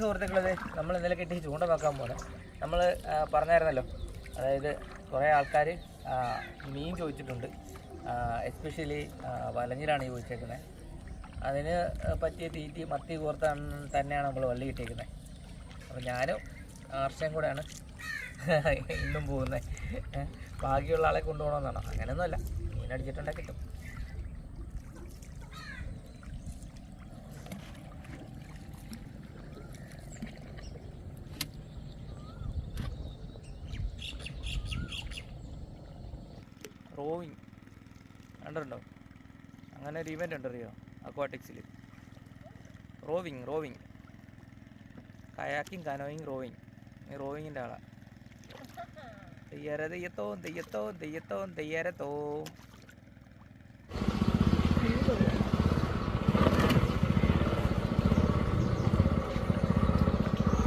സുഹൃത്തുക്കളത് നമ്മൾ ഇന്നലെ കിട്ടി ചൂണ്ട വെക്കാൻ പോലെ നമ്മൾ പറഞ്ഞായിരുന്നല്ലോ. അതായത് കുറേ ആൾക്കാർ മീൻ ചോദിച്ചിട്ടുണ്ട്, എസ്പെഷ്യലി വലഞ്ഞിലാണ് ചോദിച്ചേക്കുന്നത്. അതിന് പറ്റിയ തീറ്റി മത്തി കോർത്ത് തന്നെയാണ് നമ്മൾ വള്ളി കിട്ടിയേക്കുന്നത്. അപ്പോൾ ഞാനും ആർച്ചയും കൂടെയാണ് ഇന്നും പോകുന്നത്. ബാക്കിയുള്ള ആളെ കൊണ്ടുപോകണമെന്നാണോ? അങ്ങനെയൊന്നുമല്ല, മീനടിച്ചിട്ടുണ്ടെങ്കിൽ കിട്ടും. റോവിങ് കണ്ടിട്ടുണ്ടോ? അങ്ങനെ ഒരു ഇവൻ്റ് ഉണ്ട്, അറിയോ? അക്വാട്ടിക്സിൽ റോവിങ് കയാക്കിങ്, കനോയിങ്, റോവിങ്. ഈ റോവിങ്ങിൻ്റെ ആളാണ്. തെയ്യരത്തോ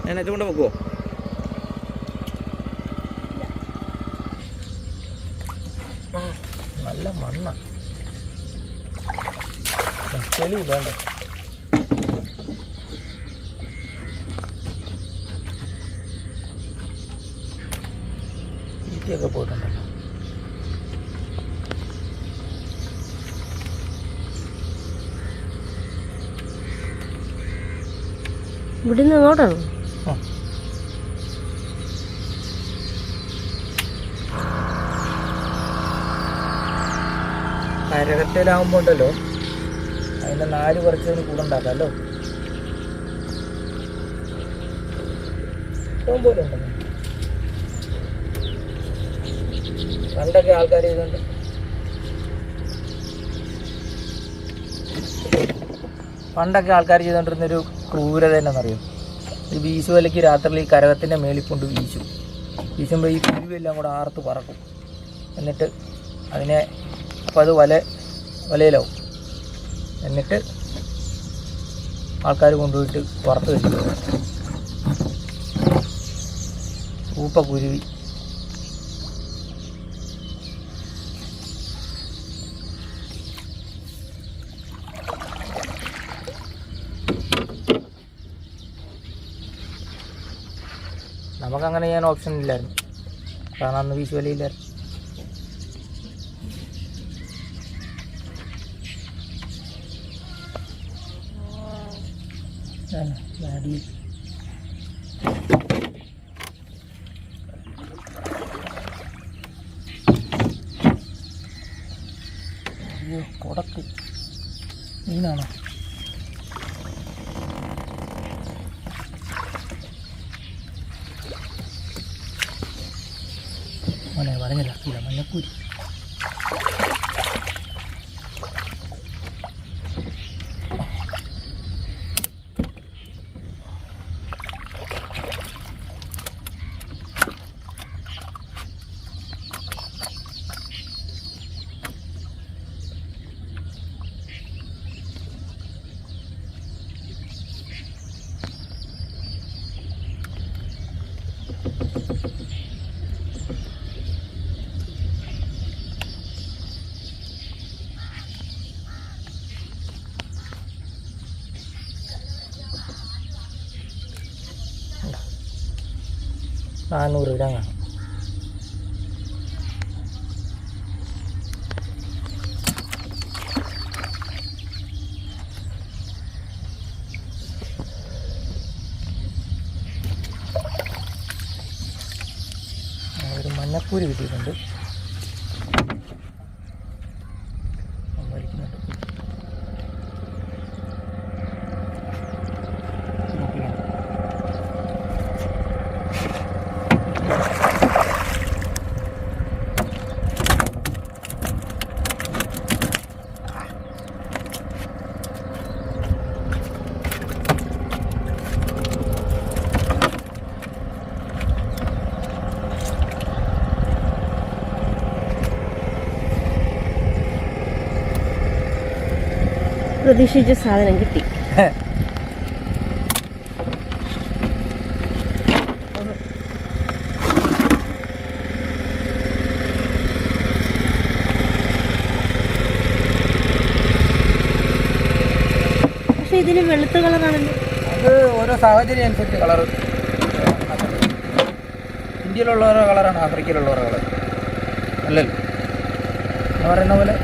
ഞാൻ എച്ചുകൊണ്ട് വെക്കുമോ? നല്ല മണ്ണ ചെളി വേണ്ട. തീറ്റയൊക്കെ പോയിട്ടുണ്ടല്ലോ. ഇവിടുന്ന് അങ്ങോട്ടാണോ? കരകത്തിലാകുമ്പോൾ ഉണ്ടല്ലോ, അതിൻ്റെ 4 കുറച്ചതിന് കൂടെ ഉണ്ടാക്കാമല്ലോ. ഇഷ്ടം പോലെ ഉണ്ടല്ലോ. പണ്ടൊക്കെ ആൾക്കാർ ചെയ്തുകൊണ്ട് ചെയ്തുകൊണ്ടിരുന്നൊരു ക്രൂരത എന്നറിയോ? ഈ വീശുവലയ്ക്ക് രാത്രി ഈ കരകത്തിൻ്റെ മേളിൽ കൊണ്ട് വീശുമ്പോൾ ഈ കുരുവെല്ലാം കൂടെ ആർത്ത് പറക്കും. എന്നിട്ട് അതിനെ അപ്പോൾ അത് വലയിലാവും. എന്നിട്ട് ആൾക്കാർ കൊണ്ടുപോയിട്ട് പുറത്ത് വെച്ചു. കുരുവി നമുക്കങ്ങനെ ചെയ്യാൻ ഓപ്ഷൻ ഇല്ലായിരുന്നു, കാരണം അന്ന് വീശുവലയില്ലായിരുന്നു. കൊടക്ക് മീനാണോ? മോനെ പറഞ്ഞില്ല, മഞ്ഞക്കൂരി. $400 കാണും. ഒരു മഞ്ഞക്കൂരി കിട്ടിയിട്ടുണ്ട്. പ്രതീക്ഷിച്ച സാധനം കിട്ടി. പക്ഷെ ഇതിന് വെളുത്ത കളറാണല്ലോ. ഇത് ഓരോ സാഹചര്യം അനുസരിച്ച് കളർ. ഇന്ത്യയിലുള്ളവരുടെ കളറാണ് ആഫ്രിക്കയിലുള്ളവരുടെ കളർ അല്ലല്ലോ എന്ന് പറയുന്ന പോലെ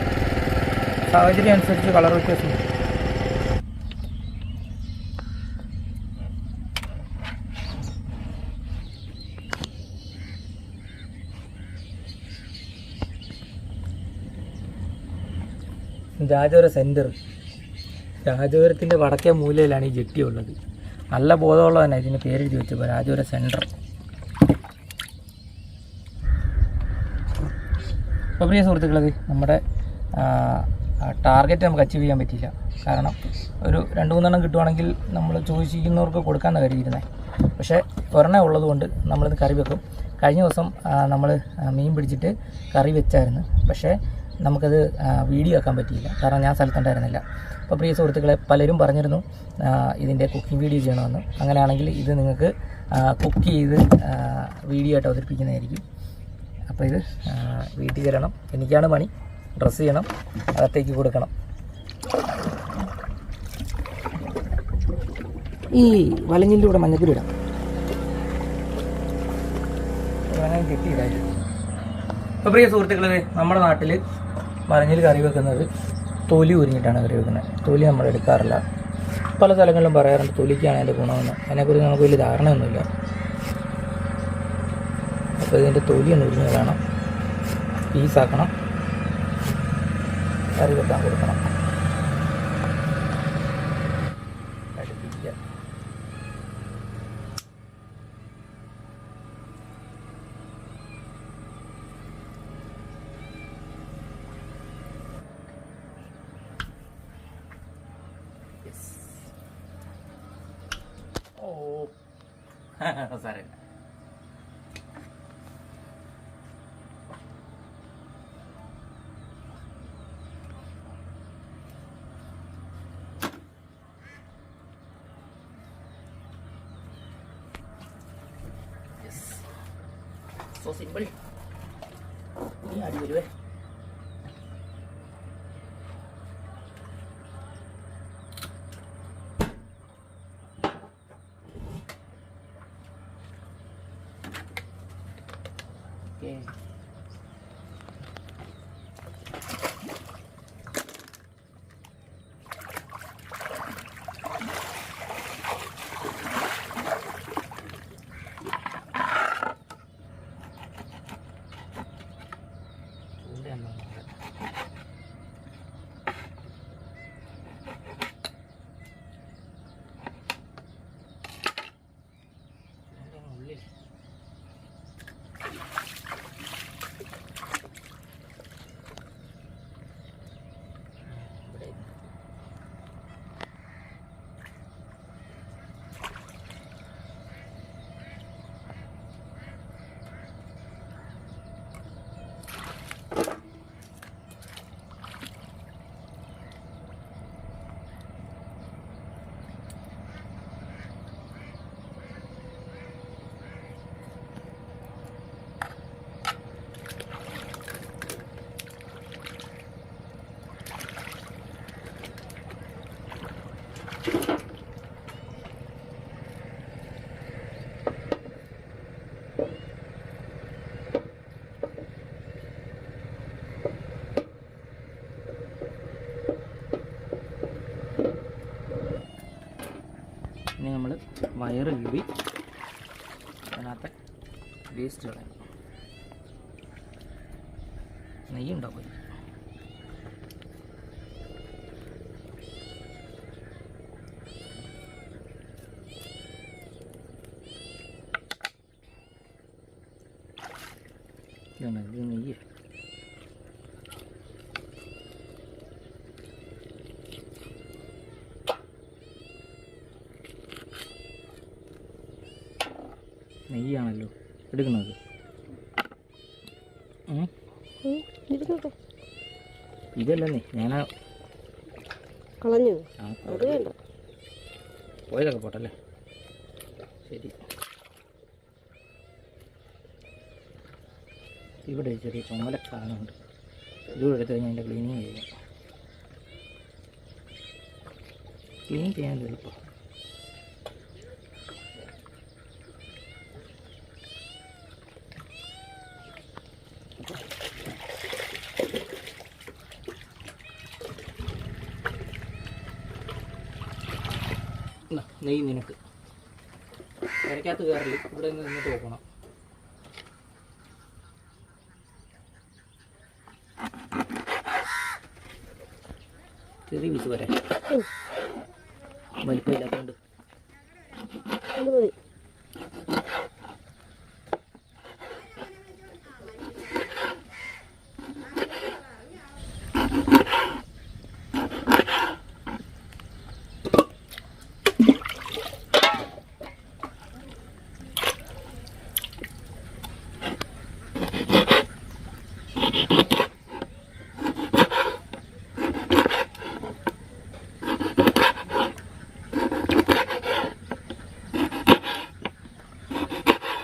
സാഹചര്യം അനുസരിച്ച് കളർ വ്യത്യാസമുണ്ട്. രാജപുര സെൻറ്റർ, രാജപുരത്തിൻ്റെ വടക്കേ മൂലയിലാണ് ഈ ജെട്ടി ഉള്ളത്. നല്ല ബോധമുള്ള തന്നെ ഇതിന് പേരെഴുതി വെച്ചപ്പോൾ രാജപുര സെൻറ്റർ. അപ്പോൾ പ്രിയ സുഹൃത്തുക്കളത് നമ്മുടെ ടാർഗറ്റ് നമുക്ക് അച്ചീവ് ചെയ്യാൻ പറ്റിയില്ല. കാരണം ഒരു 2-3 കിട്ടുവാണെങ്കിൽ നമ്മൾ ചോദിച്ചിരിക്കുന്നവർക്ക് കൊടുക്കാമെന്ന് കരുതിയിരുന്നത്. പക്ഷേ ഒരെണ്ണേ ഉള്ളതുകൊണ്ട് നമ്മളിത് കറി വെക്കും. കഴിഞ്ഞ ദിവസം നമ്മൾ മീൻ പിടിച്ചിട്ട് കറി വെച്ചായിരുന്നു. പക്ഷേ നമുക്കത് വീഡിയോ ആക്കാൻ പറ്റിയില്ല, കാരണം ഞാൻ സ്ഥലത്തുണ്ടായിരുന്നില്ല. അപ്പോൾ പ്രിയ സുഹൃത്തുക്കളെ, പലരും പറഞ്ഞിരുന്നു ഇതിൻ്റെ കുക്കിംഗ് വീഡിയോ ചെയ്യണമെന്ന്. അങ്ങനെയാണെങ്കിൽ ഇത് നിങ്ങൾക്ക് കുക്ക് ചെയ്ത് വീഡിയോ ആയിട്ട് അവതരിപ്പിക്കുന്നതായിരിക്കും. അപ്പോൾ ഇത് വീട്ടിൽ കയറണം, എനിക്കാണ് പണി. ഡ്രസ്സ് ചെയ്യണം, അകത്തേക്ക് കൊടുക്കണം. ഈ വലഞ്ഞിൻ്റെ കൂടെ മഞ്ഞപ്പൊടി ഇടാം. അങ്ങനെ കെട്ടിയിടായി. അപ്പോൾ പ്രിയ സുഹൃത്തുക്കളെ, നമ്മുടെ നാട്ടിൽ വലഞ്ഞിൽ കറി വെക്കുന്നത് തൊലി ഉരിഞ്ഞിട്ടാണ് കറി വെക്കുന്നത്. തൊലി നമ്മൾ എടുക്കാറില്ല. പല സ്ഥലങ്ങളിലും പറയാറുണ്ട് തൊലിക്കാണ് അതിൻ്റെ ഗുണമെന്ന്. അതിനെക്കുറിച്ച് നമുക്ക് വലിയ ധാരണയൊന്നുമില്ല. അപ്പോൾ ഇതിൻ്റെ തൊലി ഒന്ന് ഉരിഞ്ഞ് വേണം, പീസാക്കണം, കറി വെക്കാൻ കൊടുക്കണം. അടുപ്പിക്കുക. ഓ സാരമില്ല. So simple. Ini അടിപൊളി. Okay. ഇനി നമ്മൾ വയറ് കീറി അതിനകത്തെ വേസ്റ്റ് കളയണം. നെയ്യ് ഉണ്ടാവും. ഇതാണ് ഇത് നെയ്യ്. നെയ്യാണല്ലോ എടുക്കുന്നത്. ഇതല്ലേ ഞാൻ കളഞ്ഞു പോയതൊക്കെ പോട്ടല്ലേ. ശരി, ഇവിടെ ചെറിയ ചുമല സാധനമുണ്ട്. ഇതുകൂടെ എടുത്ത് കഴിഞ്ഞാൽ അതിൻ്റെ ക്ലീനിങ് ചെയ്യാം. ക്ലീൻ ചെയ്യാൻ എളുപ്പം. നെയ്യ് നിനക്ക്. ഇരക്കകത്ത് കയറില്ല, ഇവിടെ നിന്ന് നിന്നിട്ട് നോക്കണം. ചെറിയ പീസ് വരെ വലിപ്പമില്ലാത്തതുകൊണ്ട്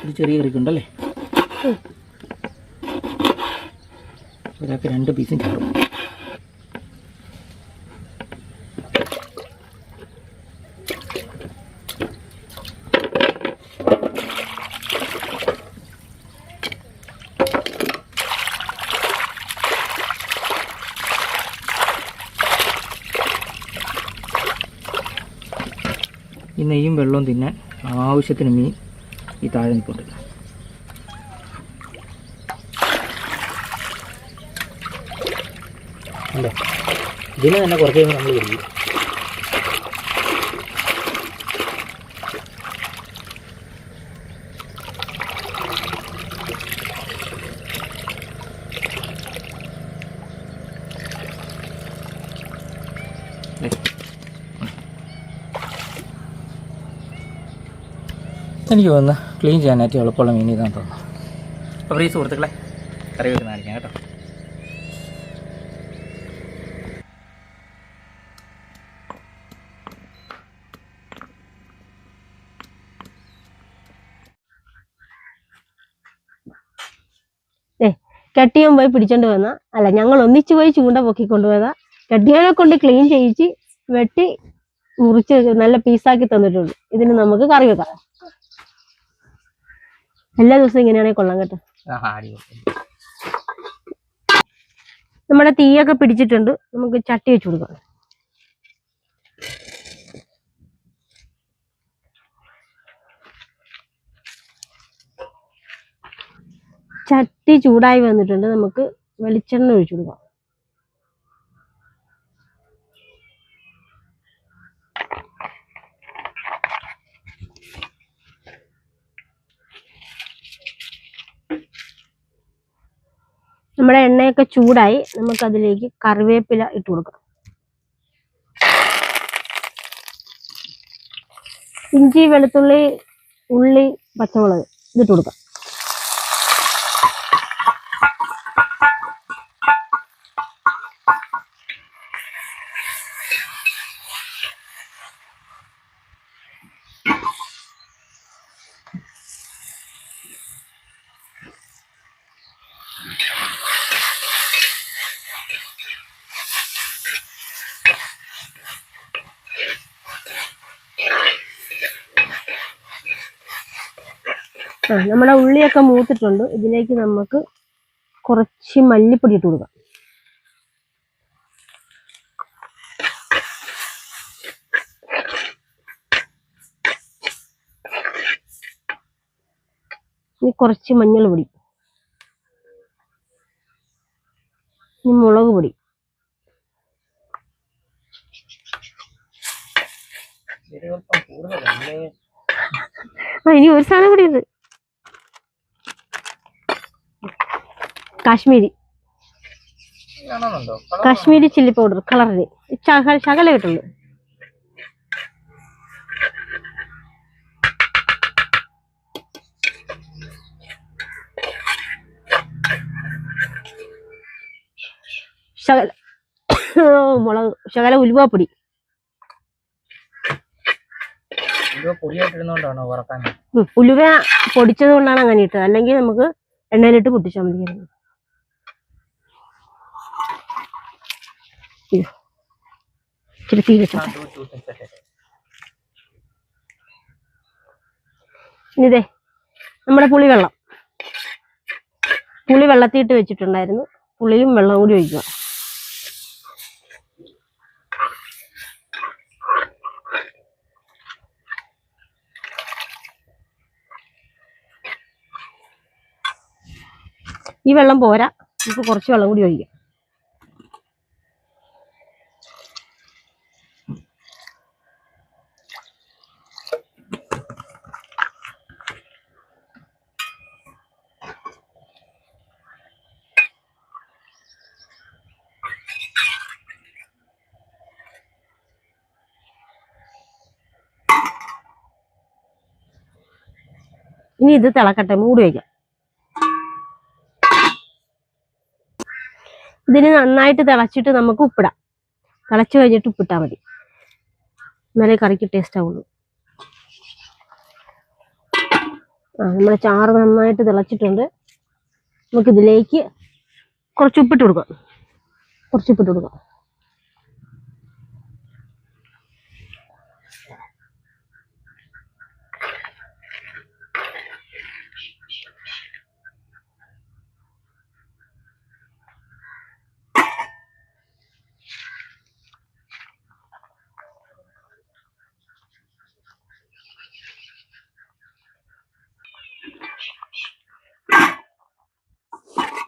ഇത് ചെറിയ കറിക്കുണ്ടല്ലേ. ഒരാൾക്ക് 2 പീസും ചാറും. ഈ നെയ്യും വെള്ളവും തിന്നാൻ ആവശ്യത്തിന് മീൻ ഈ താഴെ നിൽപ്പുണ്ട്. അല്ലേ, ഇതിന് തന്നെ കുറച്ച് കഴിയുമ്പോൾ നമ്മൾ പിടിക്കും. എനിക്ക് തോന്നുന്നു ക്ലീൻ ചെയ്യാനായിട്ട് എളുപ്പമുള്ള മീൻ ഇതാണെന്ന് തോന്നുന്നു. അപ്പോൾ ഈ സുഹൃത്തുക്കളെ കറി വെക്കുന്ന കാണിക്കാം കേട്ടോ. കെട്ടിയവൻ പോയി പിടിച്ചോണ്ട് വന്ന, അല്ല ഞങ്ങൾ ഒന്നിച്ചു പോയി ചൂണ്ട പൊക്കിക്കൊണ്ടുപോയതാ. കെട്ടിയവനെ കൊണ്ട് ക്ലീൻ ചെയ്യിച്ച് വെട്ടി മുറിച്ച് നല്ല പീസാക്കി തന്നിട്ടുണ്ട്. ഇതിന് നമുക്ക് കറി വെക്കാം. എല്ലാ ദിവസവും ഇങ്ങനെയാണെങ്കിൽ കൊള്ളാം കേട്ടോ. നമ്മുടെ തീയൊക്കെ പിടിച്ചിട്ടുണ്ട്, നമുക്ക് ചട്ടി വെച്ച് കൊടുക്കാം. ചട്ടി ചൂടായി വന്നിട്ടുണ്ട്, നമുക്ക് വെളിച്ചെണ്ണ ഒഴിച്ചു കൊടുക്കാം. നമ്മുടെ എണ്ണയൊക്കെ ചൂടായി, നമുക്കതിലേക്ക് കറിവേപ്പില ഇട്ട് കൊടുക്കാം. ഇഞ്ചി, വെളുത്തുള്ളി, ഉള്ളി, പച്ചമുളക് ഇതിട്ട് കൊടുക്കാം. നമ്മുടെ ഉള്ളിയൊക്കെ മൂത്തിട്ടുണ്ട്. ഇതിലേക്ക് നമുക്ക് കുറച്ച് മല്ലിപ്പൊടി ഇട്ട് കൊടുക്കാം. ഇനി കുറച്ച് മഞ്ഞൾ പൊടി, ഇനി മുളക് പൊടി, ഇനി ഒരു സാധനം കൂടി ഉണ്ട്, കാശ്മീരി ചില്ലി പൗഡർ കളറിന് ശകല കിട്ടുള്ളൂ. ശകല മുളക്, ശകല ഉലുവാപ്പൊടി. ഉലുവ പൊടിച്ചത് കൊണ്ടാണ് അങ്ങനെ ഇട്ടത്, അല്ലെങ്കിൽ നമുക്ക് എണ്ണയിലിട്ട് പൊട്ടിച്ചാൽ മതിയായിരുന്നു. ഇച്ചിരി തീ വെച്ചോട്ടെ. ഇതേ നമ്മുടെ പുളിവെള്ളം, പുളി വെള്ളത്തിയിട്ട് വെച്ചിട്ടുണ്ടായിരുന്നു. പുളിയും വെള്ളവും കൂടി ഒഴിക്കുക. ഈ വെള്ളം പോരാ, നമുക്ക് കുറച്ച് വെള്ളം കൂടി ഒഴിക്കാം. ഇനി ഇത് തിളക്കട്ടെ, മൂടി വയ്ക്കാം. ഇതിന് നന്നായിട്ട് തിളച്ചിട്ട് നമുക്ക് ഉപ്പിടാം. തിളച്ച് കഴിഞ്ഞിട്ട് ഉപ്പിട്ടാൽ മതി, എന്നാലേ കറിക്ക് ടേസ്റ്റ് ആവുള്ളൂ. നമ്മുടെ ചാറ് നന്നായിട്ട് തിളച്ചിട്ടുണ്ട്. നമുക്കിതിലേക്ക് കുറച്ച് ഉപ്പിട്ട് കൊടുക്കാം.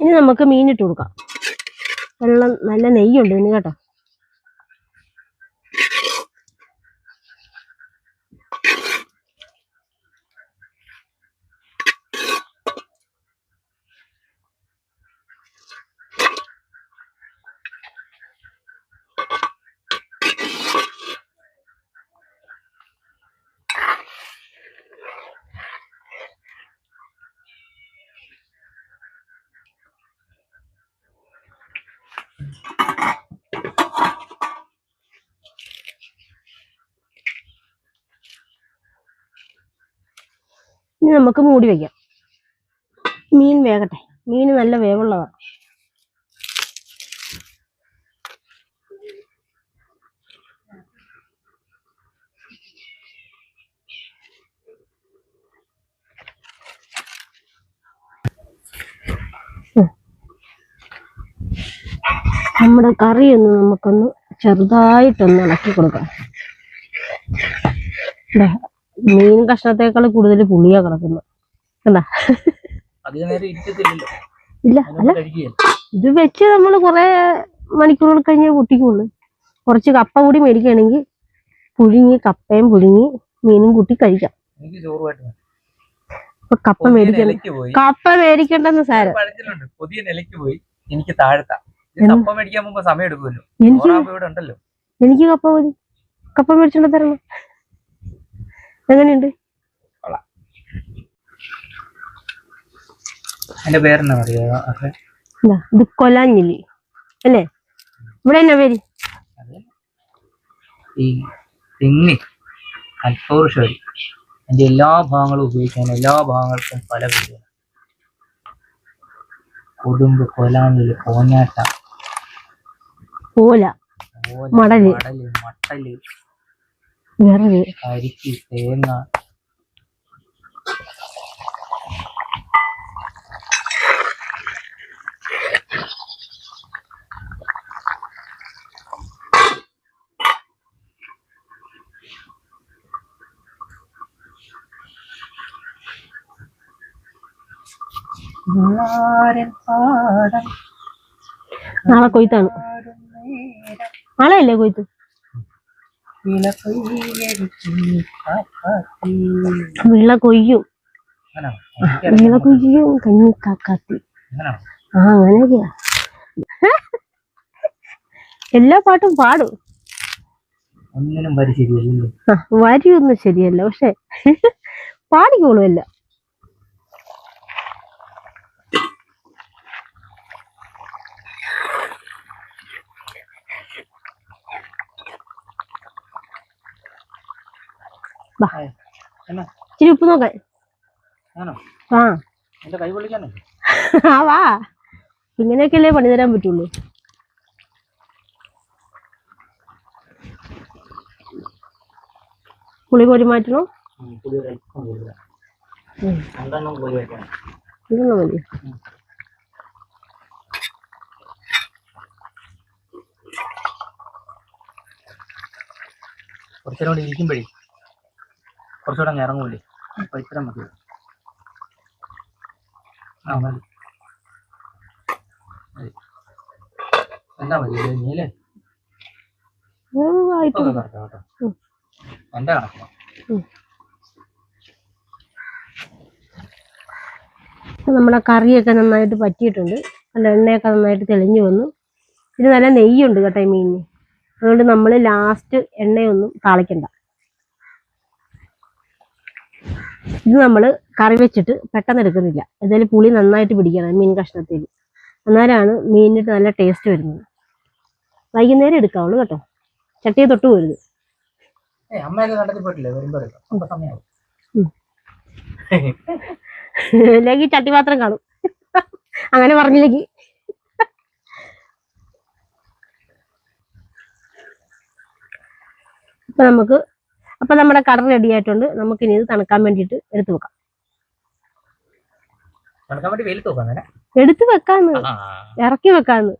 ഇനി നമുക്ക് മീനിട്ട് കൊടുക്കാം. വെള്ളം നല്ല നെയ്യുണ്ട് ഇതിന് കേട്ടോ. ഇനി നമുക്ക് മൂടി വയ്ക്കാം. മീൻ വേകട്ടെ. മീൻ നല്ല വേവുള്ളതാണ്. നമ്മുടെ കറി ഒന്ന് നമുക്കൊന്ന് ചെറുതായിട്ടൊന്ന് ഇളക്കി കൊടുക്കാം. മീൻ കഷ്ണത്തേക്കാൾ കൂടുതൽ പുളിയാ കിടക്കുന്നത്. എന്താ ഇല്ല, അല്ല ഇത് വെച്ച് നമ്മൾ കുറെ മണിക്കൂറുകൾ കഴിഞ്ഞേ പൊട്ടിക്കുള്ളൂ. കുറച്ച് കപ്പ കൂടി മേടിക്കുകയാണെങ്കിൽ പുഴുങ്ങി, കപ്പയും പുഴുങ്ങി മീനും കൂട്ടി കഴിക്കാം. കപ്പ മേടിക്കണ്ടെന്ന് സാരം. എനിക്ക് താഴത്താ കപ്പ മേടിക്കാൻ പോകുമ്പോ സമയം എടുക്കുമല്ലോ. എനിക്ക് കപ്പ മതി. കപ്പ മേടിച്ചോണ്ട് തരണം. എങ്ങനെയുണ്ട്? എന്റെ പേരെന്നാ അറിയോ? ഇത് കൊലാഞ്ഞിലി അല്ലേ? ഇവിടെ എന്നാ പേര്? ഈ തെങ്ങ് അൽഫോർഷരി. എന്റെ എല്ലാ ഭാഗങ്ങളും ഉപയോഗിക്കാൻ, എല്ലാ ഭാഗങ്ങൾക്കും പല പേരുകൾ. കൊടുമ്പ്, കൊലാഞ്ഞിലി, കോഞ്ഞാട്ട, ഓല, മടല്, മട്ടല്, വിറക്, അരിക്ക്, തേങ്ങ. നാളെ കൊയ്ത്താണ്. നാളെയല്ലേ കൊയ്ത്ത്? വിള കൊയ്യും, കഞ്ഞിക്കാക്കാത്തി. അങ്ങനെയൊക്കെയാ. എല്ലാ പാട്ടും പാടും. വരിയൊന്നും ശരിയല്ല, പക്ഷെ പാടിക്കോളുമല്ല. ഇച്ചിരി ഉപ്പ് നോക്കാൻ. വാ, ഇങ്ങനെയൊക്കെയല്ലേ പണി തരാൻ പറ്റുള്ളൂ. പുളി കോരി മാറ്റണോ? ഇതൊന്നും മതി. കുറച്ചുകൂടെ ഇരിക്കുമ്പോഴേ കുറച്ചുകൂടെ അങ്ങ് ഇറങ്ങൂലേ? അപ്പൊ ഇത്ര മതി. എന്താ മതി നീലേ ആയിട്ട് ഒക്കെ കറക്റ്റാ കേട്ടോ. എൻ്റെ കണക്കാ. നമ്മുടെ കറിയൊക്കെ നന്നായിട്ട് പറ്റിയിട്ടുണ്ട്. നല്ല എണ്ണയൊക്കെ നന്നായിട്ട് തെളിഞ്ഞു വന്നു. ഇത് നല്ല നെയ്യുണ്ട് കേട്ടോ ഈ മീനിന്. അതുകൊണ്ട് നമ്മൾ ലാസ്റ്റ് എണ്ണയൊന്നും താളിക്കണ്ട. ഇത് നമ്മൾ കറി വെച്ചിട്ട് പെട്ടെന്ന് എടുക്കുന്നില്ല. എന്തായാലും പുളി നന്നായിട്ട് പിടിക്കണം മീൻ കഷ്ണത്തിൽ. അന്നേരമാണ് മീനിട്ട് നല്ല ടേസ്റ്റ് വരുന്നത്. വൈകുന്നേരം എടുക്കാവുള്ളൂ കേട്ടോ. ചട്ടിയെ തൊട്ട് പോരുത്. അമ്മയൊക്കെ കണ്ടത്തിൽ പോയിട്ടില്ലേ? വരുമ്പോ അപ്പൊ സമയമാവും. അല്ലെങ്കിൽ ചട്ടി മാത്രം കാണും. അങ്ങനെ പറഞ്ഞില്ലെങ്കിൽ അപ്പൊ നമ്മുടെ കറി റെഡി ആയിട്ടുണ്ട്. നമുക്കിനി ഇത് തണുക്കാൻ വേണ്ടിയിട്ട് എടുത്തു വെക്കാം. തണുക്കാൻ വേണ്ടി വെയിലത്ത് വെക്കാം അങ്ങനെ. എടുത്തു വെക്കാന്ന്, ഇറക്കി വെക്കാന്ന്.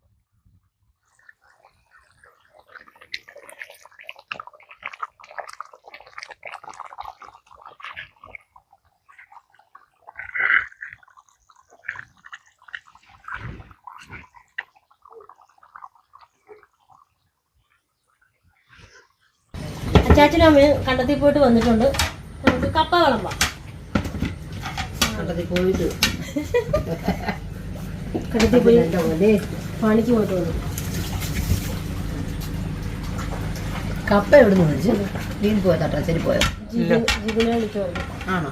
അച്ചാച്ചനും അമ്മയും കണ്ടത്തിൽ പോയിട്ട് വന്നിട്ടുണ്ട്. നമുക്ക് കപ്പ വിളമ്പാം. കണ്ടത്തിൽ പോയിട്ട് കണ്ടത്തിൽ പോയി പണിക്ക് പോയിട്ട് വന്നു. കപ്പ എവിടെ നിന്ന് വിളിച്ചു? നീ പോയോ? തട്ടാശ്ശേരി പോയോ? ജിതിനെ വിളിച്ചു പറഞ്ഞു. ആണോ?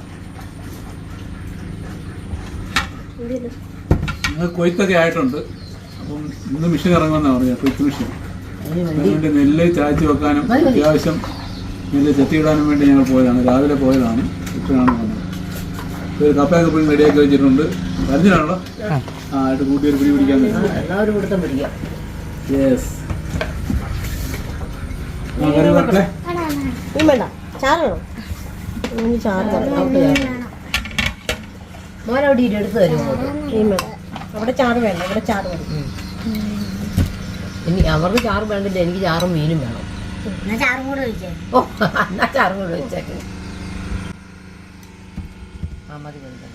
കൊയ്ത്തൊക്കെ ആയിട്ടുണ്ട്. അപ്പം ഇന്ന് മെഷീൻ ഇറങ്ങുമെന്നാണ് പറഞ്ഞത്, കൊയ്ത്ത് മെഷീൻ. അതുകൊണ്ട് നെല്ല് ചായച്ച് വെക്കാനും അത്യാവശ്യം നെല്ല് ചെത്തിയിടാനും വേണ്ടി ഞങ്ങൾ പോയതാണ്. രാവിലെ പോയതാണ്, ഇപ്പോഴാണ് വന്നത്. ഒരു കപ്പയൊക്കെ പോയി റെഡിയാക്കി വെച്ചിട്ടുണ്ട്. പറഞ്ഞാണല്ലോ ആയിട്ട് കൂട്ടിയൊരു പിടി പിടിക്കാൻ എല്ലാവരും കൊടുത്തും പിടിക്കാം. യെസ്. കറി വരട്ടെ. നീ വേണ്ട ചാറ് ചാറ് മോനവിടെ എടുത്ത് തരുമോ? നീ വേണ്ട. അവിടെ ചാറ് വേണ്ട, ഇവിടെ ചാറ് വേണം. ഇനി അവർക്ക് ചാറ് വേണ്ടില്ല, എനിക്ക് ചാറും മീനും വേണം. ചാറും കൂടെ ഒഴിച്ചേ. ഓ, എന്നാ ചാറും കൂടെ വെച്ചേക്ക്. ആ മതി മതി.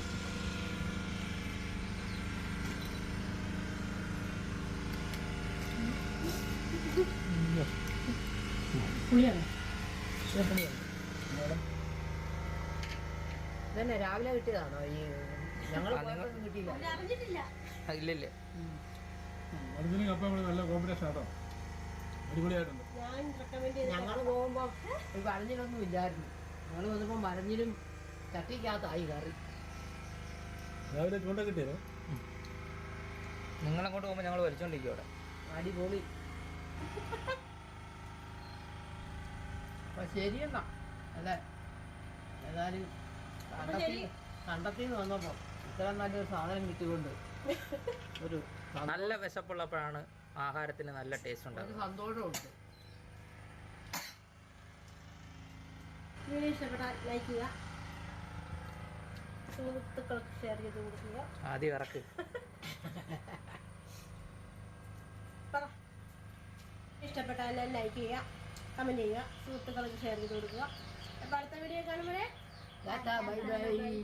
പുളിയാണ്. ഇതന്നെ രാവിലെ കിട്ടിയതാണോ? ഈ ഞങ്ങൾ കിട്ടിയില്ല. ഇല്ലില്ല. കപ്പ നല്ല കോമ്പിനേഷൻ ആട്ടോ, അടിപൊളിയായിട്ടുണ്ട്. ഞങ്ങൾ പോകുമ്പോ വരഞ്ഞിലൊന്നും ഇല്ലായിരുന്നു. ഞങ്ങൾ വന്നപ്പോ വരഞ്ഞിലും ചട്ടിക്കകത്തായി കറി. രാവിലെ ചൂണ്ട കിട്ടിയോ? നിങ്ങളങ്ങോട്ട് പോകുമ്പോൾ ഞങ്ങൾ വലിച്ചോണ്ടിരിക്കും അവിടെ. അടിപൊളി. അപ്പൊ ശരിയെന്നാ അല്ലേ? ഏതായാലും കണ്ടത്തിൽ നിന്ന് വന്നപ്പോ ഇത്ര നല്ലൊരു സാധനം കിട്ടിക്കൊണ്ട് ഒരു നല്ല വിശപ്പുള്ളപ്പോഴാണ് ആഹാരത്തിന് നല്ല ടേസ്റ്റ് ഉണ്ടാകുന്നത്. സന്തോഷമുണ്ട്. വീഡിയോ ഇഷ്ടപ്പെട്ടാൽ ലൈക്ക് ചെയ്യുക, സുഹൃത്തുക്കൾക്ക് ഷെയർ ചെയ്ത് കൊടുക്കുക. ആദ്യം ഇറക്ക്. ഇഷ്ടപ്പെട്ടാൽ ലൈക്ക് ചെയ്യുക, കമൻറ്റ് ചെയ്യുക, സുഹൃത്തുക്കൾക്ക് ഷെയർ ചെയ്ത് കൊടുക്കുക. അപ്പോൾ അടുത്ത വീഡിയോ കാണുമ്പോഴേ ബൈ ബൈ.